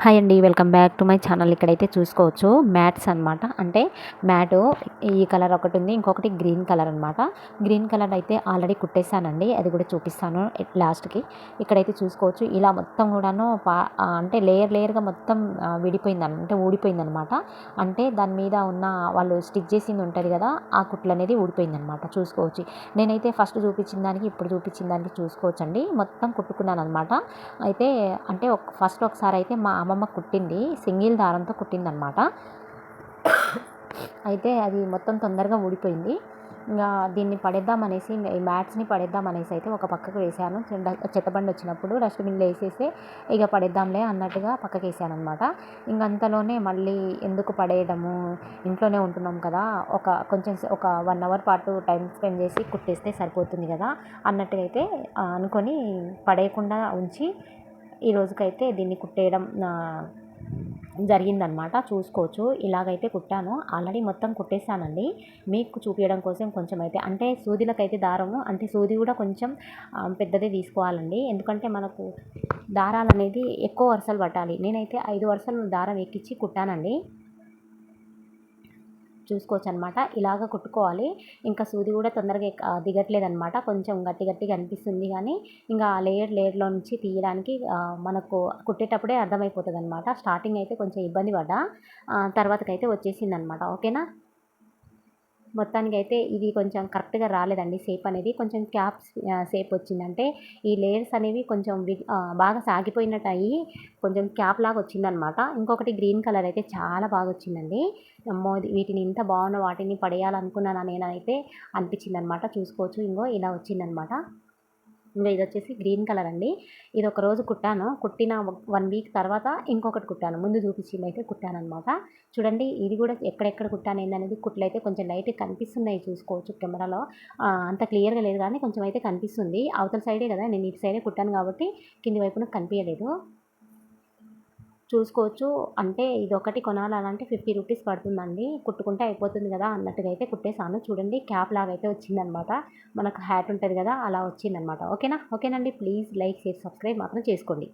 Hi అండి, welcome back to my channel. ఇక్కడైతే చూసుకోవచ్చు మ్యాట్స్ అనమాట. అంటే మ్యాట్ ఈ కలర్ ఒకటి ఉంది, ఇంకొకటి గ్రీన్ కలర్ అనమాట. గ్రీన్ కలర్ అయితే ఆల్రెడీ కుట్టేశానండి, అది కూడా చూపిస్తాను లాస్ట్కి. ఇక్కడైతే చూసుకోవచ్చు ఇలా మొత్తం కూడాను అంటే లేయర్గా మొత్తం విడిపోయింది, అంటే ఊడిపోయిందనమాట. అంటే దాని మీద ఉన్న వాళ్ళు స్టిచ్ చేసింది ఉంటుంది కదా, ఆ కుట్లు అనేది ఊడిపోయిందనమాట. చూసుకోవచ్చు. నేనైతే ఫస్ట్ చూపించిన దానికి ఇప్పుడు చూపించిన దానికి చూసుకోవచ్చు అండి, మొత్తం కుట్టుకున్నాను అనమాట. అయితే అంటే ఫస్ట్ ఒకసారి అయితే మా అమ్మమ్మ కుట్టింది, సింగిల్ దారంతో కుట్టిందనమాట. అయితే అది మొత్తం తొందరగా ఊడిపోయింది. ఇంకా దీన్ని పడేద్దామనేసి, ఈ మ్యాట్స్ని పడేద్దామనేసి అయితే ఒక పక్కకు వేసాను. చెత్తబండి వచ్చినప్పుడు డస్ట్బిన్లో వేసేసి ఇక పడేద్దాంలే అన్నట్టుగా పక్కకి వేసాను అనమాట. ఇంకంతలోనే మళ్ళీ ఎందుకు పడేయడము, ఇంట్లోనే ఉంటున్నాం కదా, ఒక 1 అవర్ పాటు టైం స్పెండ్ చేసి కుట్టేస్తే సరిపోతుంది కదా అన్నట్టుగా అయితే అనుకొని పడేయకుండా ఉంచి ఈ రోజుకైతే దీన్ని కుట్టేయడం జరిగిందనమాట. చూసుకోవచ్చు, ఇలాగైతే కుట్టాను. ఆల్రెడీ మొత్తం కుట్టేశానండి. మీకు చూపించడం కోసం కొంచెం అయితే, అంటే సూదిలకైతే దారము, అంటే సూది కూడా కొంచెం పెద్దదే తీసుకోవాలండి. ఎందుకంటే మనకు దారాలు అనేది ఎక్కువ వరుసలు పట్టాలి. నేనైతే 5 వరుసలు దారం ఎక్కించి కుట్టానండి. చూసుకోవచ్చు అనమాట. ఇలాగ కుట్టుకోవాలి. ఇంకా సూది కూడా తొందరగా దిగట్లేదనమాట. కొంచెం గట్టిగా అనిపిస్తుంది, కానీ ఇంకా లేయర్లో నుంచి తీయడానికి మనకు కుట్టేటప్పుడే అర్థమైపోతుంది అనమాట. స్టార్టింగ్ అయితే కొంచెం ఇబ్బంది పడ్డా, తర్వాతకైతే వచ్చేసిందనమాట. ఓకేనా. మొత్తానికైతే ఇది కొంచెం కరెక్ట్గా రాలేదండి, షేప్ అనేది కొంచెం క్యాప్ షేప్ వచ్చిందంటే ఈ లేయర్స్ అనేవి కొంచెం బాగా సాగిపోయినట్టు అయ్యి కొంచెం క్యాప్ లాగా వచ్చిందనమాట. ఇంకొకటి గ్రీన్ కలర్ అయితే చాలా బాగా వచ్చిందండి. అమ్మో, వీటిని ఇంత బాగున్న వాటిని పడేయాలనుకున్నాను నేనైతే అనిపించింది అనమాట. చూసుకోవచ్చు, ఇంకో ఇలా వచ్చిందనమాట. ఇంకా ఇది వచ్చేసి గ్రీన్ కలర్ అండి. ఇది ఒక రోజు కుట్టాను, కుట్టిన 1 వీక్ తర్వాత ఇంకొకటి కుట్టాను. ముందు చూపించింది అయితే కుట్టాను అనమాట. చూడండి, ఇది కూడా ఎక్కడెక్కడ కుట్టాను ఏందనేది కుట్లు అయితే కొంచెం లైట్గా కనిపిస్తున్నాయి. చూసుకోవచ్చు కెమెరాలో అంత క్లియర్గా లేదు, కానీ కొంచెం అయితే కనిపిస్తుంది. అవతల సైడే కదా, నేను ఇటు సైడే కుట్టాను కాబట్టి కింది వైపున కనిపించలేదు. చూసుకోవచ్చు. అంటే ఇది ఒకటి కొనాలంటే 50 రూపీస్ పడుతుందండి. కుట్టుకుంటే అయిపోతుంది కదా అన్నట్టుగా అయితే కుట్టేసాను. చూడండి, క్యాప్ లాగా అయితే వచ్చిందనమాట. మనకు హ్యాట్ ఉంటుంది కదా, అలా వచ్చిందనమాట. ఓకేనా. ఓకేనండి, ప్లీజ్ లైక్, షేర్, సబ్స్క్రైబ్ మాత్రం చేసుకోండి.